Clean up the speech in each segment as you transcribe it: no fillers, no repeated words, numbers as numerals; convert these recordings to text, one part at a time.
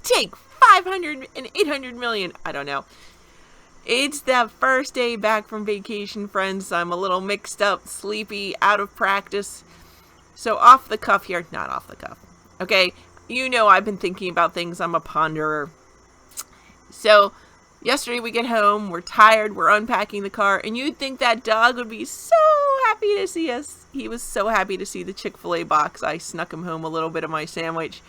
take 500 and 800 million. I don't know. It's the first day back from vacation, friends. I'm a little mixed up, sleepy, out of practice. So off the cuff here, not off the cuff. Okay, you know I've been thinking about things. I'm a ponderer. So yesterday we get home, we're tired, we're unpacking the car, and you'd think that dog would be so happy to see us. He was so happy to see the Chick-fil-A box. I snuck him home a little bit of my sandwich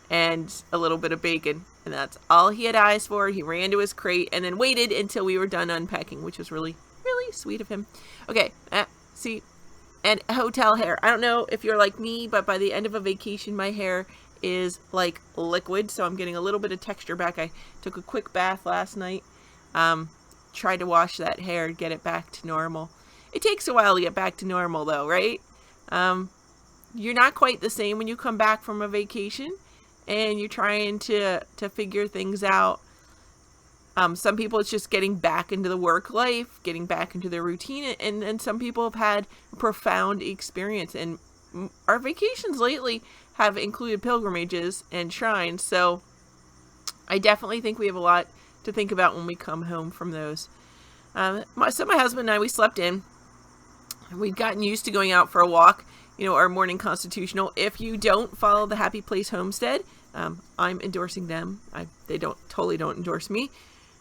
and a little bit of bacon, and that's all he had eyes for. He ran to his crate and then waited until we were done unpacking, which was really, really sweet of him. Okay, see, and hotel hair. I don't know if you're like me, but by the end of a vacation, my hair is like liquid, so I'm getting a little bit of texture back. I took a quick bath last night, tried to wash that hair, get it back to normal. It takes a while to get back to normal though, right? You're not quite the same when you come back from a vacation and you're trying to figure things out. Some people it's just getting back into the work life, getting back into their routine, and some people have had a profound experience. And our vacations lately have included pilgrimages and shrines, so I definitely think we have a lot to think about when we come home from those. So my husband and I, we slept in. We've gotten used to going out for a walk, our morning constitutional. If you don't follow the Happy Place Homestead, I'm endorsing them. They totally don't endorse me,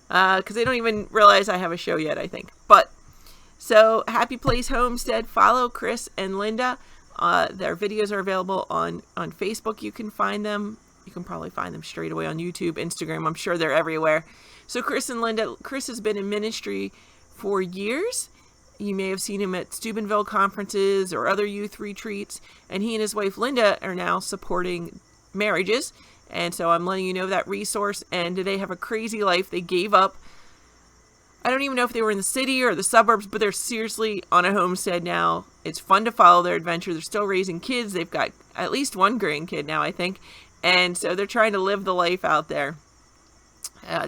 because they don't even realize I have a show yet, I think. But so Happy Place Homestead, follow Chris and Linda. Their videos are available on Facebook. You can find them. You can probably find them straight away on YouTube, Instagram. I'm sure they're everywhere. So Chris and Linda, Chris has been in ministry for years. You may have seen him at Steubenville conferences or other youth retreats. And he and his wife Linda are now supporting marriages. And so I'm letting you know that resource. And they have a crazy life. They gave up. I don't even know if they were in the city or the suburbs, but they're seriously on a homestead now. It's fun to follow their adventure. They're still raising kids. They've got at least one grandkid now, I think. And so they're trying to live the life out there.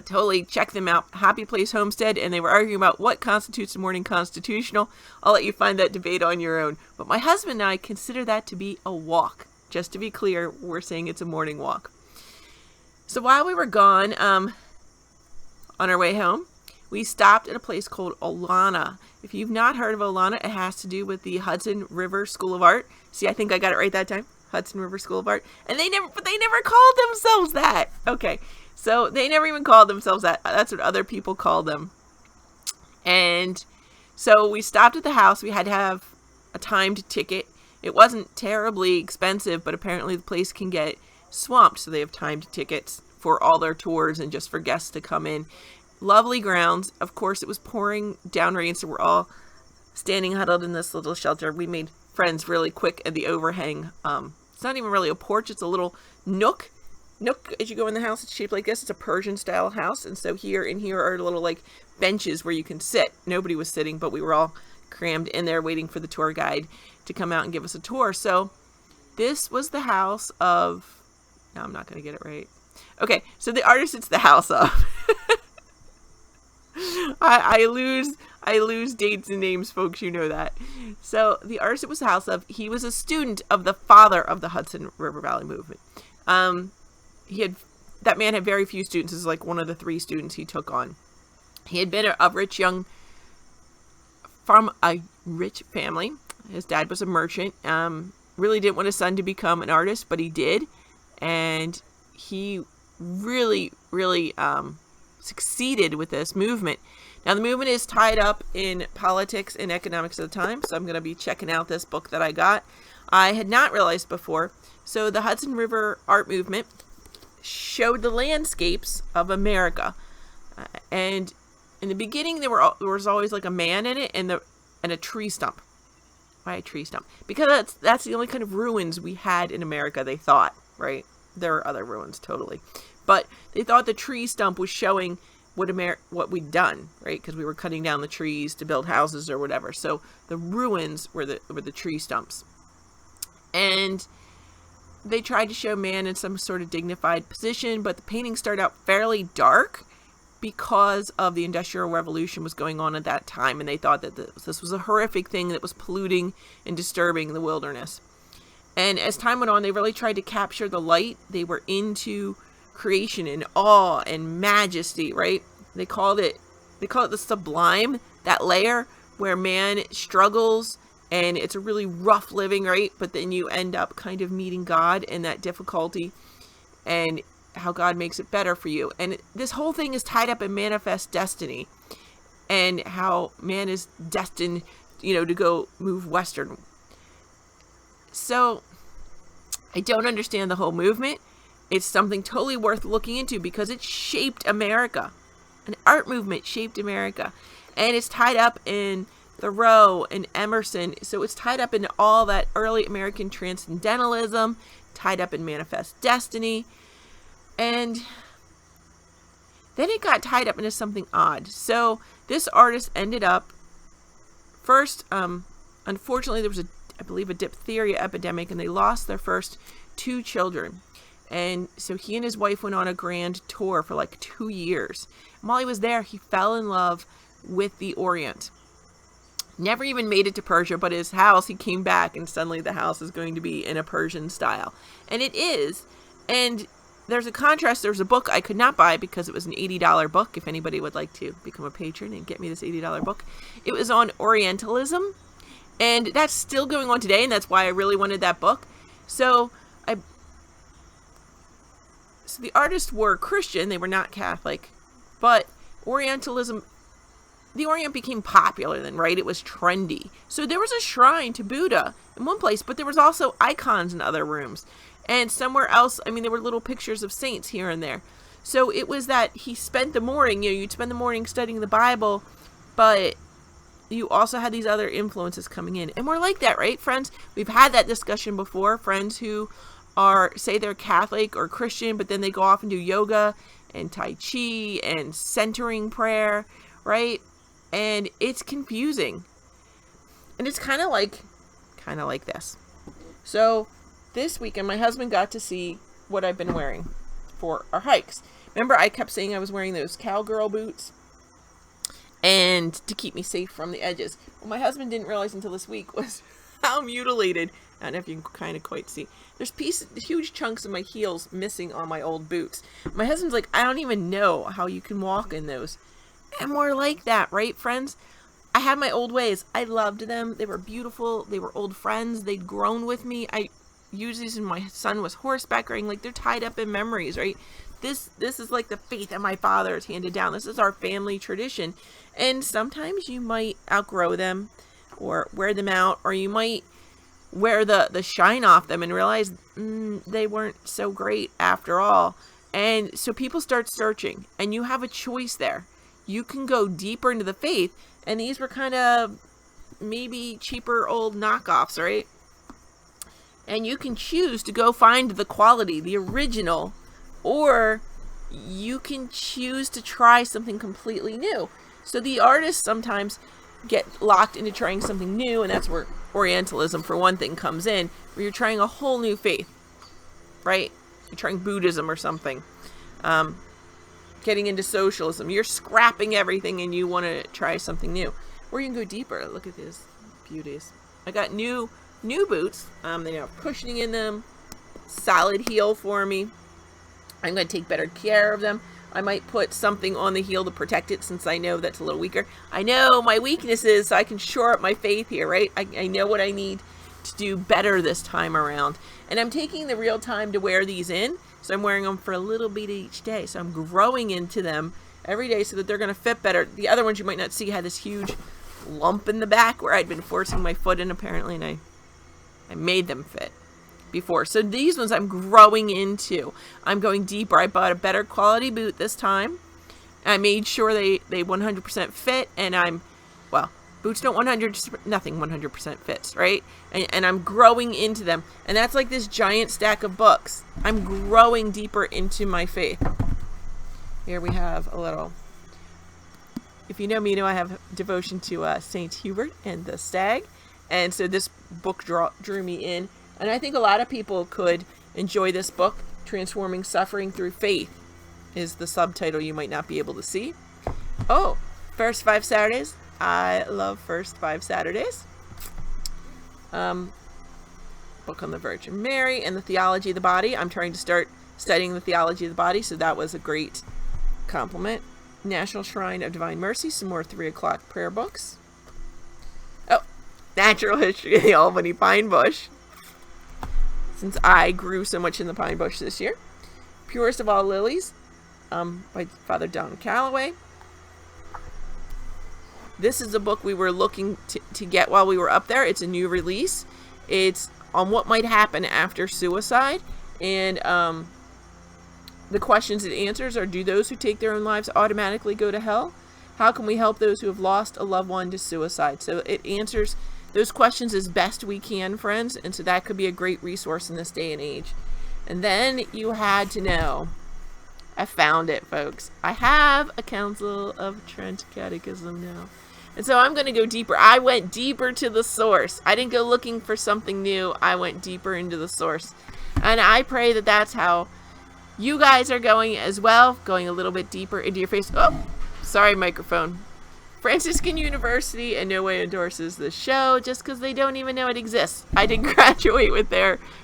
Totally check them out. Happy Place Homestead. And they were arguing about what constitutes a morning constitutional. I'll let you find that debate on your own. But my husband and I consider that to be a walk. Just to be clear, we're saying it's a morning walk. So while we were gone, on our way home, we stopped at a place called Olana. If you've not heard of Olana, it has to do with the Hudson River School of Art. See, I think I got it right that time. Hudson River School of Art. And they never called themselves that. Okay. So they never even called themselves that. That's what other people call them. And so we stopped at the house. We had to have a timed ticket. It wasn't terribly expensive, but apparently the place can get swamped. So they have timed tickets for all their tours and just for guests to come in. Lovely grounds. Of course, it was pouring down rain, so we're all standing huddled in this little shelter. We made friends really quick at the overhang. It's not even really a porch. It's a little nook. As you go in the house, it's shaped like this. It's a Persian style house. And so here are little benches where you can sit. Nobody was sitting, but we were all crammed in there waiting for the tour guide to come out and give us a tour. So this was the house of, no, I'm not going to get it right. Okay. So the artist it's the house of. I lose dates and names, folks. You know that. So the artist it was the house of, he was a student of the father of the Hudson River Valley movement. That man had very few students. This is like one of the 3 students he took on. He had been from a rich family. His dad was a merchant. Really didn't want his son to become an artist, but he did. And he really, really, succeeded with this movement. Now the movement is tied up in politics and economics at the time, so I'm going to be checking out this book that I got. I had not realized before. So the Hudson River art movement showed the landscapes of America, and in the beginning there was always like a man in it and a tree stump. Why a tree stump? Because that's the only kind of ruins we had in America. They thought, right? There are other ruins, totally. But they thought the tree stump was showing what we'd done, right? Because we were cutting down the trees to build houses or whatever. So the ruins were the tree stumps. And they tried to show man in some sort of dignified position, but the painting started out fairly dark because of the Industrial Revolution was going on at that time. And they thought that this was a horrific thing that was polluting and disturbing the wilderness. And as time went on, they really tried to capture the light. They were into creation in awe and majesty, right? They call it the sublime, that layer where man struggles and it's a really rough living, right? But then you end up kind of meeting God in that difficulty and how God makes it better for you. And this whole thing is tied up in manifest destiny and how man is destined, to go move western. So I don't understand the whole movement. It's something totally worth looking into because it shaped America. An art movement shaped America. And it's tied up in Thoreau and Emerson. So it's tied up in all that early American transcendentalism, tied up in manifest destiny. And then it got tied up into something odd. So this artist ended up, first, unfortunately, there was I believe a diphtheria epidemic, and they lost their first 2 children. And so he and his wife went on a grand tour for like 2 years. And while he was there, he fell in love with the Orient. Never even made it to Persia, but his house, he came back and suddenly the house is going to be in a Persian style. And it is. And there's a contrast. There's a book I could not buy because it was an $80 book. If anybody would like to become a patron and get me this $80 book. It was on Orientalism. And that's still going on today. And that's why I really wanted that book. So the artists were Christian. They were not Catholic. But Orientalism, the Orient became popular then, right? It was trendy. So there was a shrine to Buddha in one place, but there was also icons in other rooms. And somewhere else, there were little pictures of saints here and there. So it was that he spent the morning, you'd spend the morning studying the Bible, but you also had these other influences coming in. And we're like that, right, friends? We've had that discussion before. Friends who say they're Catholic or Christian, but then they go off and do yoga and Tai Chi and centering prayer, right? And it's confusing. And it's kind of like this. So this weekend, my husband got to see what I've been wearing for our hikes. Remember, I kept saying I was wearing those cowgirl boots and to keep me safe from the edges. What my husband didn't realize until this week was how mutilated. I don't know if you can kind of quite see. There's huge chunks of my heels missing on my old boots. My husband's like, I don't even know how you can walk in those. And we're like that, right, friends? I had my old ways. I loved them. They were beautiful. They were old friends. They'd grown with me. I used these when my son was horseback riding. Like, they're tied up in memories, right? This is like the faith that my father has handed down. This is our family tradition. And sometimes you might outgrow them or wear them out, or you might wear the shine off them and realize they weren't so great after all. And so people start searching, and you have a choice there. You can go deeper into the faith, and these were kind of maybe cheaper old knockoffs, right? And you can choose to go find the quality, the original, or you can choose to try something completely new. So the artists sometimes get locked into trying something new, and that's where Orientalism, for one thing, comes in, where you're trying a whole new faith, right? You're trying Buddhism or something. Getting into socialism. You're scrapping everything and you want to try something new. Or you can go deeper. Look at these beauties. I got new boots. They have cushioning in them. Solid heel for me. I'm going to take better care of them. I might put something on the heel to protect it since I know that's a little weaker. I know my weaknesses, so I can shore up my faith here, right? I know what I need to do better this time around. And I'm taking the real time to wear these in. So I'm wearing them for a little bit each day. So I'm growing into them every day so that they're going to fit better. The other ones you might not see had this huge lump in the back where I'd been forcing my foot in apparently, and I made them fit before. So these ones I'm growing into. I'm going deeper. I bought a better quality boot this time. I made sure they 100% fit, and boots don't nothing 100% fits, right? And I'm growing into them. And that's like this giant stack of books. I'm growing deeper into my faith. Here we have a little, if you know me, you know I have devotion to Saint Hubert and the Stag. And so this book drew me in. And I think a lot of people could enjoy this book. Transforming Suffering Through Faith is the subtitle you might not be able to see. Oh, First 5 Saturdays. I love First 5 Saturdays. Book on the Virgin Mary and the Theology of the Body. I'm trying to start studying the theology of the body, so that was a great compliment. National Shrine of Divine Mercy, some more 3 o'clock prayer books. Oh, Natural History of the Albany Pine Bush, since I grew so much in the pine bush this year. Purest of All Lilies, by Father Don Calloway. This is a book we were looking to get while we were up there. It's a new release. It's on what might happen after suicide, and the questions it answers are: do those who take their own lives automatically go to hell? How can we help those who have lost a loved one to suicide? So it answers those questions as best we can, friends, and so that could be a great resource in this day and age. And then you had to know, I found it, folks. I have a Council of Trent Catechism now. And so I'm going to go deeper. I went deeper to the source. I didn't go looking for something new. I went deeper into the source. And I pray that that's how you guys are going as well, going a little bit deeper into your face. Oh, sorry, microphone. Franciscan University in no way endorses the show just because they don't even know it exists. I did graduate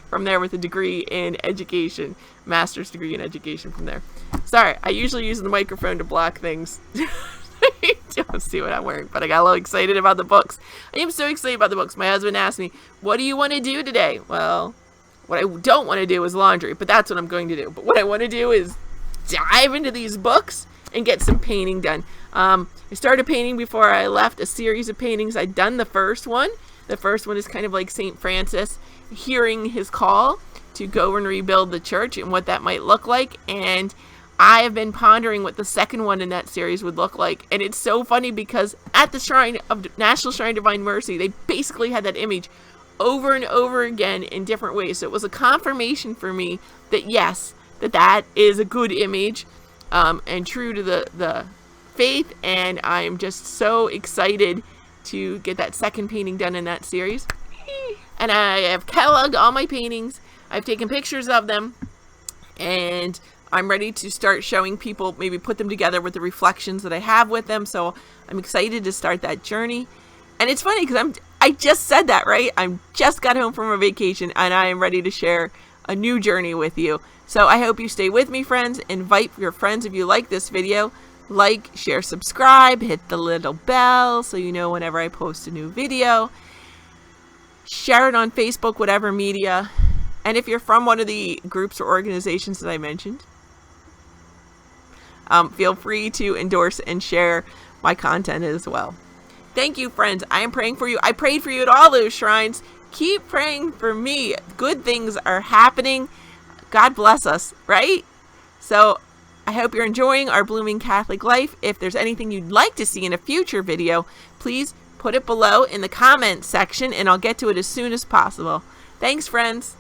from there with a degree in education, master's degree in education from there. Sorry, I usually use the microphone to block things. You don't see what I'm wearing, but I got a little excited about the books. I am so excited about the books. My husband asked me, what do you want to do today? Well, what I don't want to do is laundry, but that's what I'm going to do. But what I want to do is dive into these books and get some painting done. I started painting before I left, a series of paintings. I'd done the first one. The first one is kind of like St. Francis hearing his call to go and rebuild the church and what that might look like. And I have been pondering what the second one in that series would look like. And it's so funny because at the Shrine of National Shrine of Divine Mercy, they basically had that image over and over again in different ways. So it was a confirmation for me that yes, that is a good image and true to the faith. And I'm just so excited to get that second painting done in that series. And I have cataloged all my paintings. I've taken pictures of them. And I'm ready to start showing people, maybe put them together with the reflections that I have with them. So I'm excited to start that journey. And it's funny because I just said that, right? I just got home from a vacation and I am ready to share a new journey with you. So I hope you stay with me, friends. Invite your friends if you like this video. Like, share, subscribe, hit the little bell so you know whenever I post a new video. Share it on Facebook, whatever media. And if you're from one of the groups or organizations that I mentioned, feel free to endorse and share my content as well. Thank you, friends. I am praying for you. I prayed for you at all those shrines. Keep praying for me. Good things are happening. God bless us, right? So I hope you're enjoying our blooming Catholic life. If there's anything you'd like to see in a future video, please put it below in the comments section and I'll get to it as soon as possible. Thanks, friends.